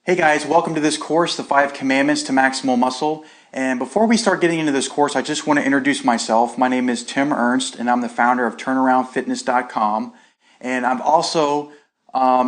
Hey guys, welcome to this course, The 5 Commandments to Maximal Muscle. And before we start getting into this course, I just want to introduce myself. My name is Tim Ernst, and I'm the founder of TurnaroundFitness.com. And I've also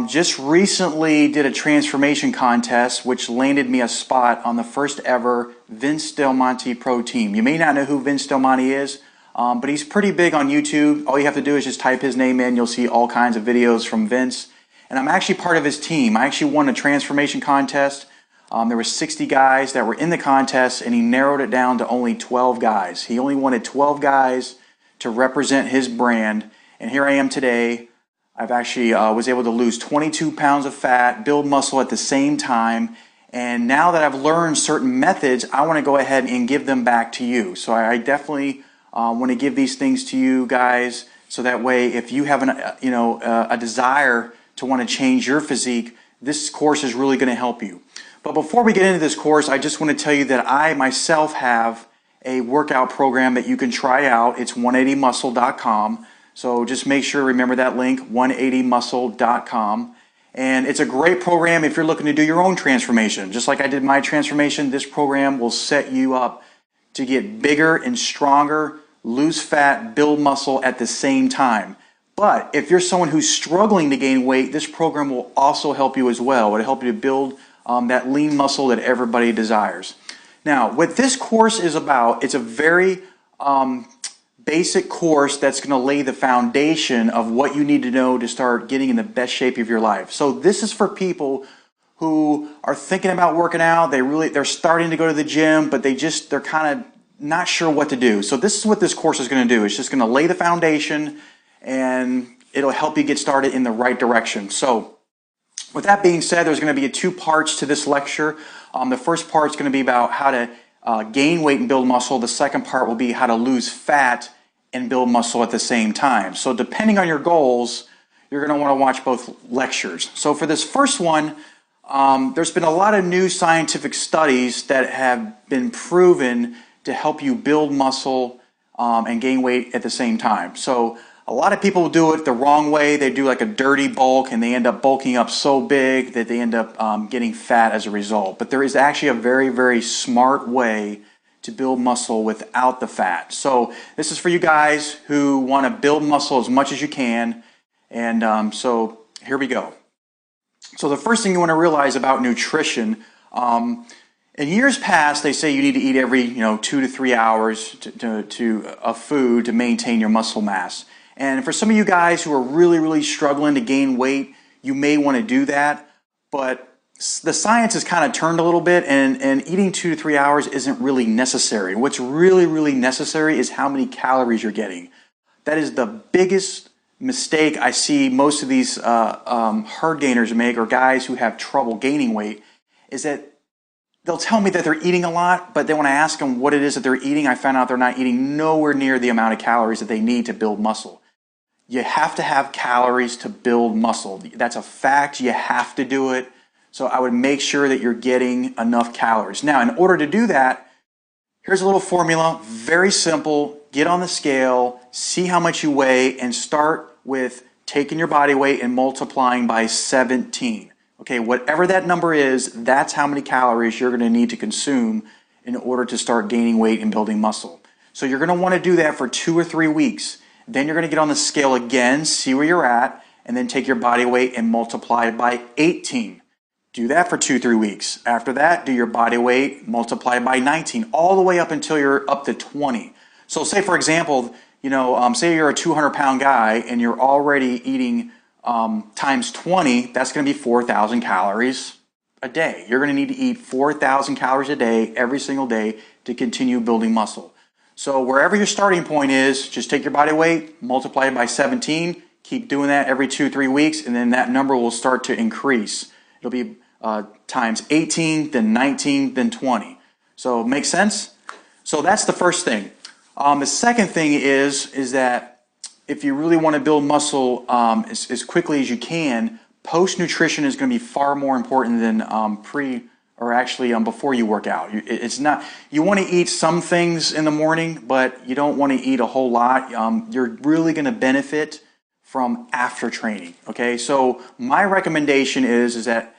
just recently did a transformation contest, which landed me a spot on the first ever Vince Del Monte Pro Team. You may not know who Vince Del Monte is, but he's pretty big on YouTube. All you have to do is just type his name in. You'll see all kinds of videos from Vince. And I'm actually part of his team. I actually won a transformation contest. There were 60 guys that were in the contest, and he narrowed it down to only 12 guys. He only wanted 12 guys to represent his brand. And here I am today. I've actually was able to lose 22 pounds of fat, build muscle at the same time. And now that I've learned certain methods, I want to go ahead and give them back to you. So I definitely want to give these things to you guys, so that way if you have a desire to want to change your physique, this course is really going to help you. But before we get into this course, I just want to tell you that I myself have a workout program that you can try out. It's 180muscle.com. So just make sure to remember that link, 180muscle.com. And it's a great program if you're looking to do your own transformation. Just like I did my transformation, this program will set you up to get bigger and stronger, lose fat, build muscle at the same time. But if you're someone who's struggling to gain weight, this program will also help you as well. It'll help you to build that lean muscle that everybody desires. Now, what this course is about, it's a very basic course that's going to lay the foundation of what you need to know to start getting in the best shape of your life. So this is for people who are thinking about working out. They're starting to go to the gym, but they're kind of not sure what to do. So this is what this course is going to do. It's just going to lay the foundation, and it'll help you get started in the right direction. So with that being said, there's going to be two parts to this lecture. The first part is going to be about how to gain weight and build muscle. The second part will be how to lose fat and build muscle at the same time. So depending on your goals, you're going to want to watch both lectures. So for this first one, there's been a lot of new scientific studies that have been proven to help you build muscle and gain weight at the same time. So a lot of people do it the wrong way. They do like a dirty bulk, and they end up bulking up so big that they end up getting fat as a result. But there is actually a very, very smart way to build muscle without the fat. So this is for you guys who want to build muscle as much as you can. And so here we go. So the first thing you want to realize about nutrition, in years past, they say you need to eat every 2 to 3 hours of food to maintain your muscle mass. And for some of you guys who are really, really struggling to gain weight, you may want to do that. But the science has kind of turned a little bit, and eating 2 to 3 hours isn't really necessary. What's really, really necessary is how many calories you're getting. That is the biggest mistake I see most of these hard gainers make, or guys who have trouble gaining weight, is that they'll tell me that they're eating a lot, but then when I ask them what it is that they're eating, I found out they're not eating nowhere near the amount of calories that they need to build muscle. You have to have calories to build muscle. That's a fact. You have to do it. So I would make sure that you're getting enough calories. Now, in order to do that, here's a little formula. Very simple. Get on the scale, see how much you weigh, and start with taking your body weight and multiplying by 17. Okay, whatever that number is, that's how many calories you're going to need to consume in order to start gaining weight and building muscle. So you're going to want to do that for 2 or 3 weeks. Then you're going to get on the scale again, see where you're at, and then take your body weight and multiply it by 18. Do that for 2 or 3 weeks. After that, do your body weight, multiply by 19, all the way up until you're up to 20. So say, for example, say you're a 200-pound guy and you're already eating times 20, that's going to be 4,000 calories a day. You're going to need to eat 4,000 calories a day every single day to continue building muscle. So wherever your starting point is, just take your body weight, multiply it by 17, keep doing that every 2 or 3 weeks, and then that number will start to increase. It'll be times 18, then 19, then 20. So makes sense? So that's the first thing. The second thing is that if you really want to build muscle as quickly as you can, post-nutrition is going to be far more important than before you work out. It's not. You want to eat some things in the morning, but you don't want to eat a whole lot. You're really going to benefit from after training. Okay, so my recommendation is that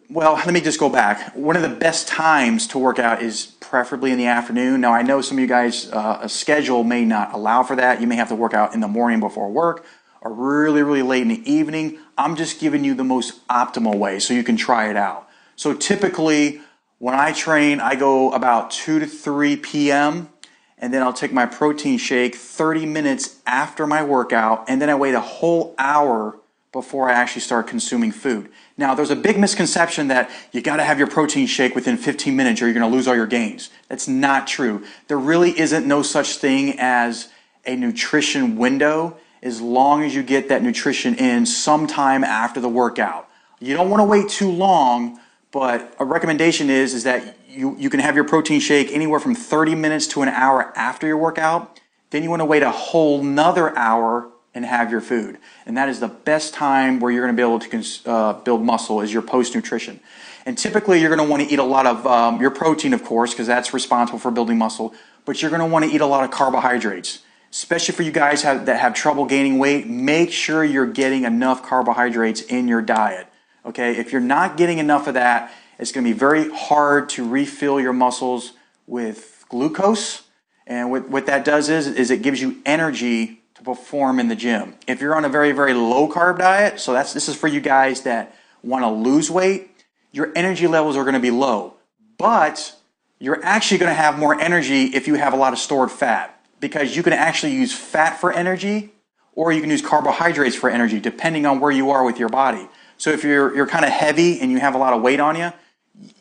Well, let me just go back. One of the best times to work out is preferably in the afternoon. Now, I know some of you guys, a schedule may not allow for that. You may have to work out in the morning before work or really, really late in the evening. I'm just giving you the most optimal way so you can try it out. So typically, when I train, I go about 2 to 3 p.m. and then I'll take my protein shake 30 minutes after my workout, and then I wait a whole hour before I actually start consuming food. Now, there's a big misconception that you got to have your protein shake within 15 minutes or you're going to lose all your gains. That's not true. There really isn't no such thing as a nutrition window as long as you get that nutrition in sometime after the workout. You don't want to wait too long, but a recommendation is that you can have your protein shake anywhere from 30 minutes to an hour after your workout. Then you want to wait a whole nother hour and have your food. And that is the best time where you're going to be able to build muscle is your post-nutrition. And typically you're going to want to eat a lot of your protein, of course, because that's responsible for building muscle, but you're going to want to eat a lot of carbohydrates. Especially for you guys that have trouble gaining weight, make sure you're getting enough carbohydrates in your diet. Okay, if you're not getting enough of that, it's going to be very hard to refill your muscles with glucose. And what that does is it gives you energy to perform in the gym. If you're on a very, very low carb diet, so this is for you guys that want to lose weight, your energy levels are going to be low. But you're actually going to have more energy if you have a lot of stored fat, because you can actually use fat for energy or you can use carbohydrates for energy depending on where you are with your body. So if you're kind of heavy and you have a lot of weight on you,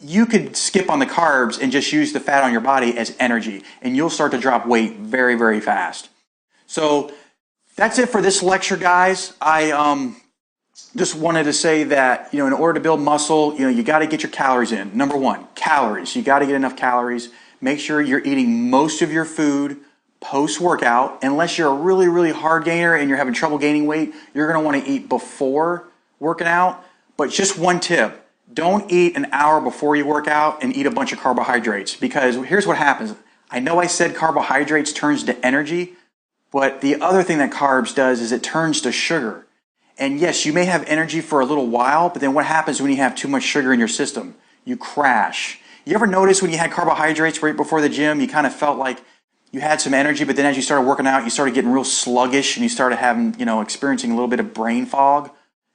you could skip on the carbs and just use the fat on your body as energy, and you'll start to drop weight very, very fast. So that's it for this lecture, guys. I just wanted to say that, in order to build muscle, you got to get your calories in. Number one, calories. You got to get enough calories. Make sure you're eating most of your food post-workout. Unless you're a really, really hard gainer and you're having trouble gaining weight, you're going to want to eat before working out. But just one tip. Don't eat an hour before you work out and eat a bunch of carbohydrates, because here's what happens. I know I said carbohydrates turns to energy, but the other thing that carbs does is it turns to sugar. And yes, you may have energy for a little while, but then what happens when you have too much sugar in your system? You crash. You ever notice when you had carbohydrates right before the gym, you kind of felt like you had some energy, but then as you started working out, you started getting real sluggish and you started having, experiencing a little bit of brain fog?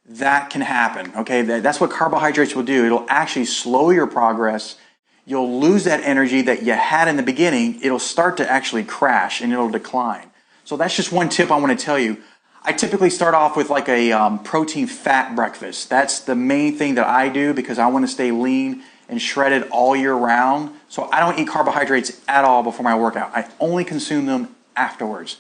That can happen, okay? That's what carbohydrates will do. It'll actually slow your progress. You'll lose that energy that you had in the beginning. It'll start to actually crash and it'll decline. So that's just one tip I want to tell you. I typically start off with like a protein fat breakfast. That's the main thing that I do because I want to stay lean and shredded all year round. So I don't eat carbohydrates at all before my workout. I only consume them afterwards.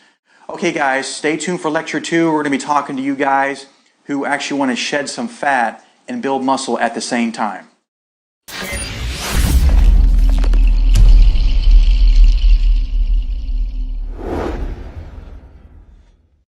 Okay, guys, stay tuned for lecture 2. We're going to be talking to you guys who actually want to shed some fat and build muscle at the same time.